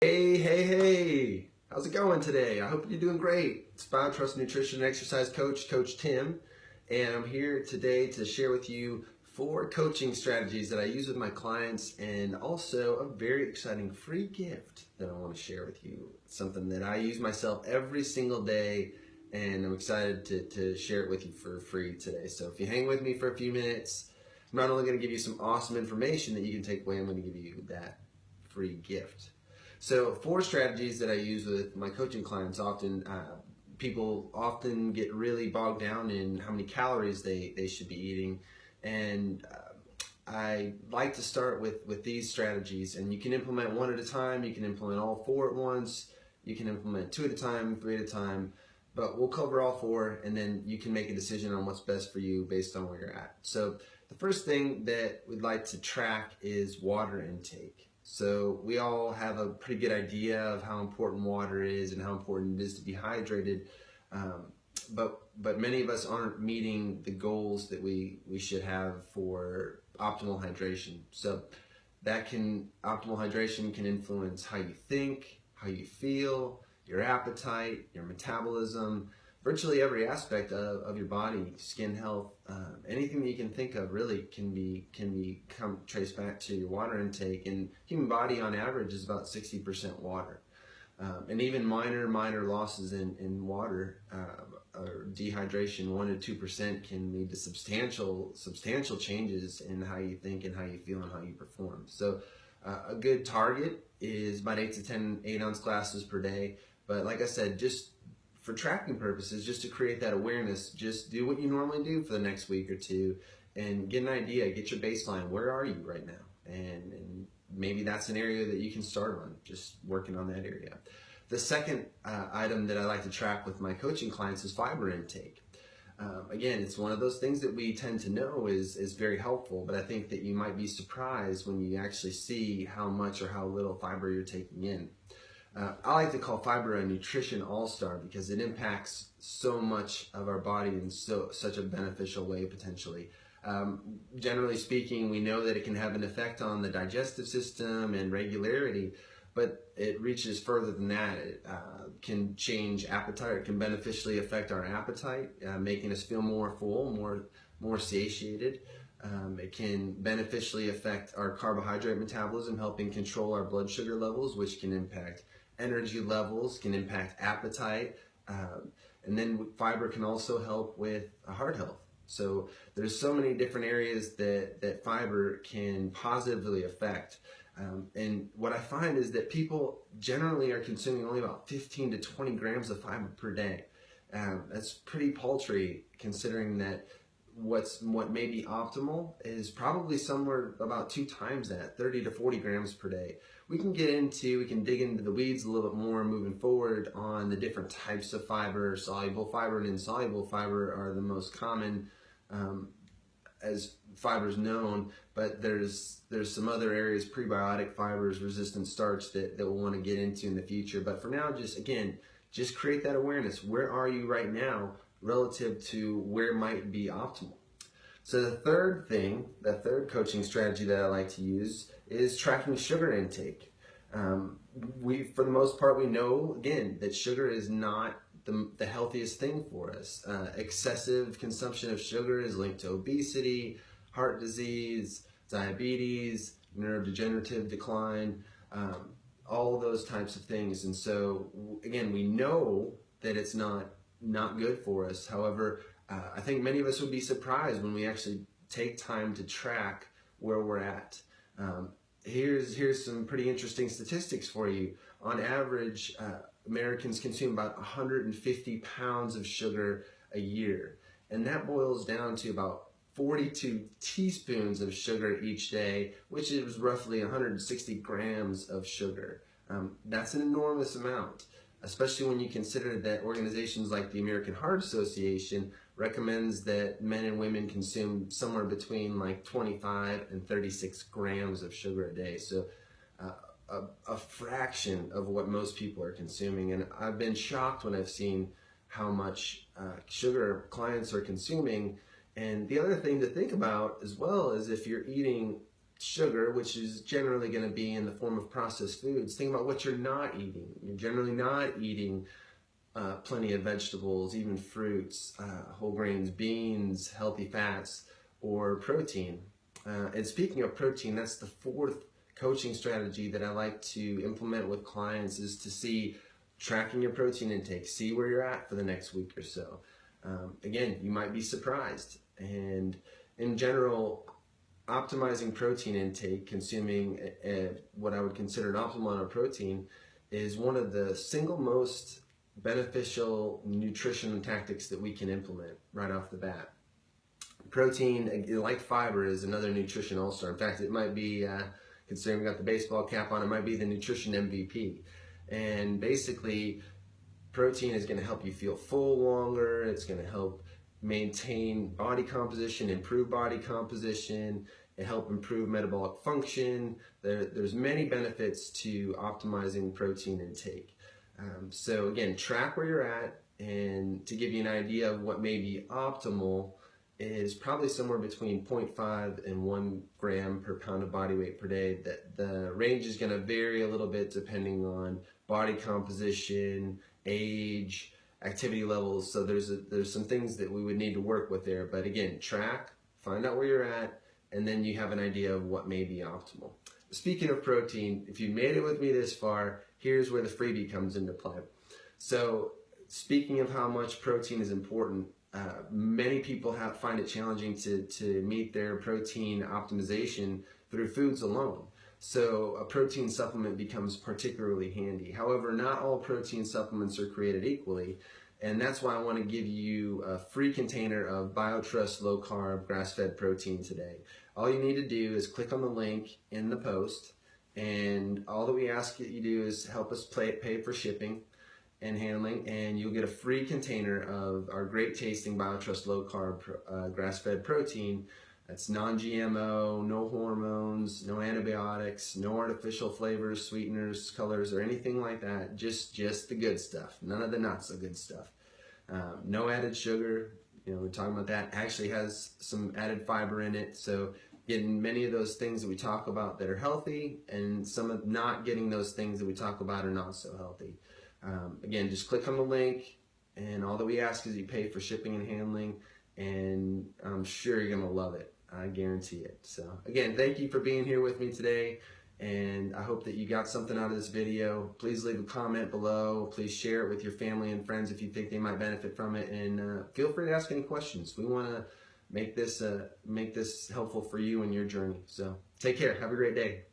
Hey, how's it going today? I hope you're doing great. It's BioTrust Nutrition and Exercise Coach, Coach Tim, and I'm here today to share with you 4 coaching strategies that I use with my clients and also a very exciting free gift that I want to share with you. It's something that I use myself every single day and I'm excited to share it with you for free today. So if you hang with me for a few minutes, I'm not only going to give you some awesome information that you can take away, I'm going to give you that free gift. So 4 strategies that I use with my coaching clients. People often get really bogged down in how many calories they should be eating, and I like to start with these strategies, and you can implement 1 at a time, you can implement all 4 at once, you can implement 2 at a time, 3 at a time, but we'll cover all 4 and then you can make a decision on what's best for you based on where you're at. So the first thing that we'd like to track is water intake. So we all have a pretty good idea of how important water is and how important it is to be hydrated, but many of us aren't meeting the goals that we should have for optimal hydration. So optimal hydration can influence how you think, how you feel, your appetite, your metabolism, virtually every aspect of your body, skin health, anything that you can think of really can be traced back to your water intake. And human body on average is about 60% water. And even minor losses in water or dehydration, 1 to 2%, can lead to substantial changes in how you think and how you feel and how you perform. So a good target is about 8 to 10 8-ounce glasses per day. But like I said, just for tracking purposes, just to create that awareness, just do what you normally do for the next week or 2 and get an idea, get your baseline. Where are you right now? And maybe that's an area that you can start on, just working on that area. The second item that I like to track with my coaching clients is fiber intake. Again, it's one of those things that we tend to know is very helpful, but I think that you might be surprised when you actually see how much or how little fiber you're taking in. I like to call fiber a nutrition all-star because it impacts so much of our body in such a beneficial way potentially. Generally speaking, we know that it can have an effect on the digestive system and regularity, but it reaches further than that. It can change appetite. It can beneficially affect our appetite, making us feel more full, more satiated. It can beneficially affect our carbohydrate metabolism, helping control our blood sugar levels, which can impact energy levels, can impact appetite, and then fiber can also help with heart health. So there's so many different areas that fiber can positively affect. And what I find is that people generally are consuming only about 15 to 20 grams of fiber per day. That's pretty paltry considering that what may be optimal is probably somewhere about 2 times that, 30 to 40 grams per day. We can dig into the weeds a little bit more moving forward on the different types of fiber. Soluble fiber and insoluble fiber are the most common as fibers known, but there's some other areas, prebiotic fibers, resistant starch that we'll want to get into in the future. But for now, just create that awareness. Where are you right now relative to where might be optimal? So the third coaching strategy that I like to use is tracking sugar intake. For the most part, we know, again, that sugar is not the healthiest thing for us. Excessive consumption of sugar is linked to obesity, heart disease, diabetes, neurodegenerative decline, all of those types of things. And so, again, we know that it's not good for us. However, I think many of us would be surprised when we actually take time to track where we're at. Here's some pretty interesting statistics for you. On average, Americans consume about 150 pounds of sugar a year, and that boils down to about 42 teaspoons of sugar each day, which is roughly 160 grams of sugar. That's an enormous amount, especially when you consider that organizations like the American Heart Association recommends that men and women consume somewhere between like 25 and 36 grams of sugar a day. So a fraction of what most people are consuming. And I've been shocked when I've seen how much sugar clients are consuming. And the other thing to think about as well is if you're eating sugar, which is generally going to be in the form of processed foods, think about what you're not eating. You're generally not eating plenty of vegetables, even fruits, whole grains, beans, healthy fats, or protein. And speaking of protein, that's the fourth coaching strategy that I like to implement with clients, is to see tracking your protein intake, see where you're at for the next week or so. Again, you might be surprised. And in general, optimizing protein intake, consuming what I would consider an optimal amount of protein, is one of the single most beneficial nutrition tactics that we can implement right off the bat. Protein, like fiber, is another nutrition all-star. In fact, it might be, considering we got the baseball cap on, it might be the nutrition MVP. And basically, protein is going to help you feel full longer. It's going to help maintain body composition, improve body composition, and help improve metabolic function. There's many benefits to optimizing protein intake. So again, track where you're at, and to give you an idea of what may be optimal is probably somewhere between 0.5 and 1 gram per pound of body weight per day. That the range is going to vary a little bit depending on body composition, age, activity levels. So there's some things that we would need to work with there. But again, track, find out where you're at, and then you have an idea of what may be optimal. Speaking of protein, if you made it with me this far, here's where the freebie comes into play. So speaking of how much protein is important, many people find it challenging to meet their protein optimization through foods alone. So a protein supplement becomes particularly handy. However, not all protein supplements are created equally, and that's why I want to give you a free container of BioTrust Low Carb Grass-Fed Protein today. All you need to do is click on the link in the post, and all that we ask that you do is help us pay for shipping and handling, and you'll get a free container of our great tasting BioTrust Low Carb Grass-Fed Protein. That's non-GMO, no hormones, no antibiotics, no artificial flavors, sweeteners, colors, or anything like that. Just the good stuff. None of the not so good stuff. No added sugar. You know, we're talking about that. Actually has some added fiber in it. So getting many of those things that we talk about that are healthy, and some of not getting those things that we talk about are not so healthy. Again, just click on the link, and all that we ask is you pay for shipping and handling, and I'm sure you're going to love it. I guarantee it. So again, thank you for being here with me today, and I hope that you got something out of this video. Please leave a comment below. Please share it with your family and friends if you think they might benefit from it, and feel free to ask any questions. We want to make this helpful for you in your journey. So take care. Have a great day.